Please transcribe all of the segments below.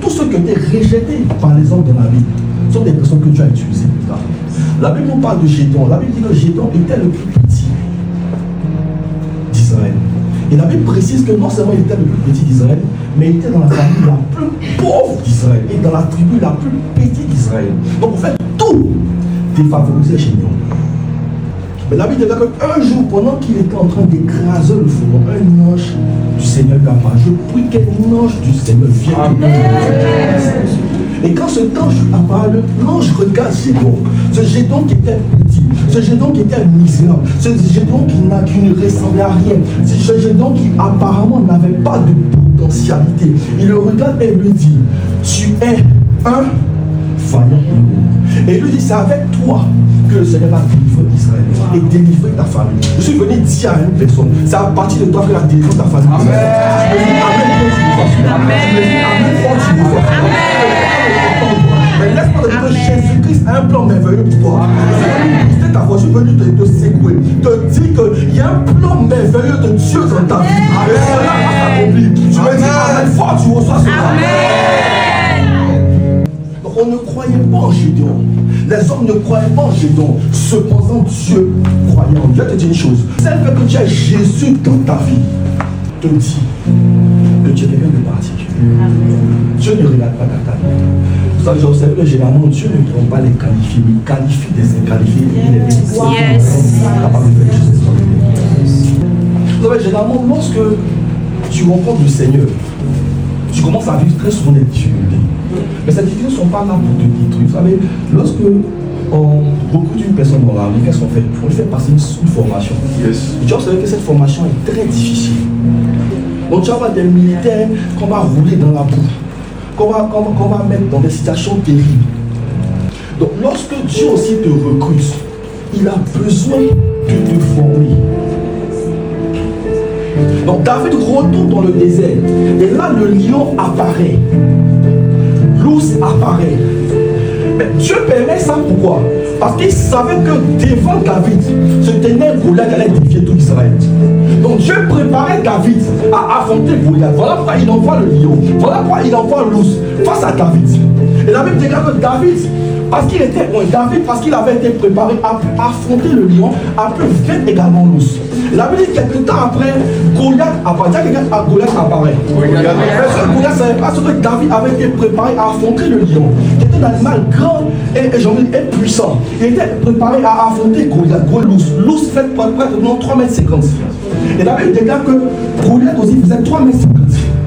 tous ceux qui ont été rejetés par les hommes de la Bible sont des personnes que Dieu a utilisées. La Bible nous parle de Gédéon. La Bible dit que Gédéon était le plus petit d'Israël. Et la Bible précise que non seulement il était le plus petit d'Israël, mais il était dans la famille la plus pauvre d'Israël et dans la tribu la plus petite d'Israël. Donc en fait, tout défavorisait Gédéon. Mais la Bible dit qu'un jour, pendant qu'il était en train d'écraser le fourneau, un ange du Seigneur lui apparaît. Je prie qu'un ange du Seigneur vienne. Et quand cet ange apparaît, l'ange regarde Gédéon. Ce Gédéon qui était petit, ce Gédéon qui était misérable, ce Gédéon qui ne ressemblait à rien, ce Gédéon qui apparemment n'avait pas de potentialité. Il le regarde et lui dit, tu es un vaillant héros. Et il lui dit, c'est avec toi que le Seigneur va délivrer Israël et délivrer ta famille. Je suis venu dire à une personne, c'est à partir de toi que la délivrance de ta famille. Amen. Mais laisse-moi te dire que Jésus-Christ a un plan merveilleux pour toi. C'est ta voix, je suis venu te secouer, te dire qu'il y a un plan merveilleux de Dieu dans ta vie. Et cela va s'accomplir. Tu me dis amen fort, tu reçois cela. Donc on ne croyait pas en Gédéon. Les hommes ne croyaient pas en Gédéon. Cependant, Dieu croyait en lui. Je vais te dire une chose. C'est le fait que tu as Jésus dans ta vie te dit que tu es quelqu'un de particulier. Dieu ne regarde pas ta taille. Vous savez, j'observe que généralement Dieu ne prend pas les qualifiés, mais il qualifie des inqualifiés et il les capables de faire des choses extraordinaires. Vous savez, généralement, lorsque tu rencontres le Seigneur, tu commences à vivre très souvent des difficultés. Mais ces difficultés ne sont pas là pour te détruire. Vous savez, lorsque on recrute une personne dans la vie, qu'est-ce qu'on fait? On lui fait passer une formation. Et tu observes que cette formation est très difficile. Donc tu vas avoir des militaires qu'on va rouler dans la boue, qu'on va mettre dans des situations terribles. Donc lorsque Dieu aussi te recrute, il a besoin de te former. Donc David retourne dans le désert. Et là le lion apparaît. L'ours apparaît. Mais Dieu permet ça pourquoi? Parce qu'il savait que devant David se tenait Goliath qui allait défier tout Israël. Donc Dieu préparait David à affronter Goliath. Voilà pourquoi il envoie le lion. Voilà pourquoi il envoie l'ours face à David. Et la Bible déclare que David, parce qu'il avait été préparé à affronter le lion, a pu vaincre également l'ours. La Bible dit quelques temps après, Goliath apparaît. Goliath apparaît. Mais ce Goliath ne savait pas ce que David avait été préparé à affronter le lion, qui était un animal grand et puissant. Il était préparé à affronter Goliath, l'ours fait pratiquement 3,50 m. Et la Bible déclare que Goliath aussi faisait 3,50 m.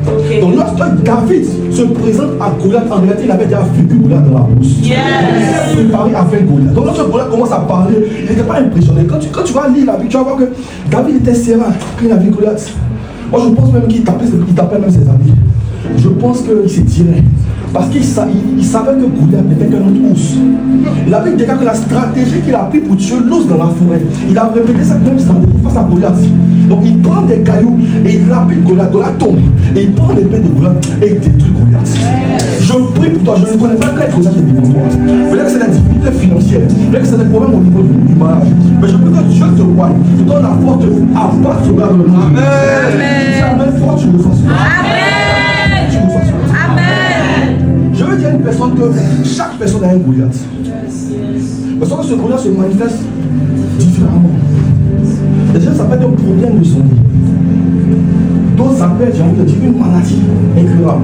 Okay. Donc lorsque David se présente à Goliath, en réalité il avait déjà vécu Goliath dans la brousse. Il était préparé à faire Goliath. Donc lorsque Goliath commence à parler, il n'était pas impressionné. Quand tu vas lire la Bible, tu vas voir que David était serein quand il a vu Goliath. Moi je pense même qu'il tapait même ses amis. Je pense qu'il s'est tiré. Parce qu'il savait que Goliath n'était qu'un autre ours. La Bible déclare que la stratégie qu'il a pris pour tuer l'ours dans la forêt, il a répété cette même stratégie face à Goliath. Donc il prend des cailloux et il lapide Goliath, Goliath tombe. Et il prend l'épée de Goliath et il détruit Goliath. Je prie pour toi, je ne connais pas quel Goliath est devant toi. Peut-être que c'est la difficulté financière, peut-être que c'est des problèmes au niveau du mariage. Mais je prie que Dieu te voie, te donne la force à battre ce gars de l'homme. Si la même force, tu le fasses. Amen. Tu le fasses. Amen. Je veux dire à une personne que chaque personne a un Goliath. Parce que ce Goliath se manifeste différemment. Déjà, ça peut être un problème de santé. D'autres, ça peut être, j'ai envie de dire, une maladie incurable.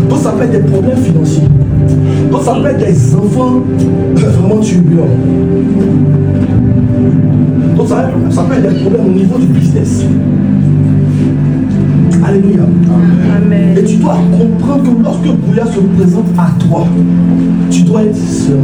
D'autres, ça peut être des problèmes financiers. D'autres, ça peut être des enfants vraiment turbulents. D'autres, ça peut être des problèmes au niveau du business. Alléluia. Amen. Et tu dois comprendre que lorsque Goliath se présente à toi, tu dois être seul.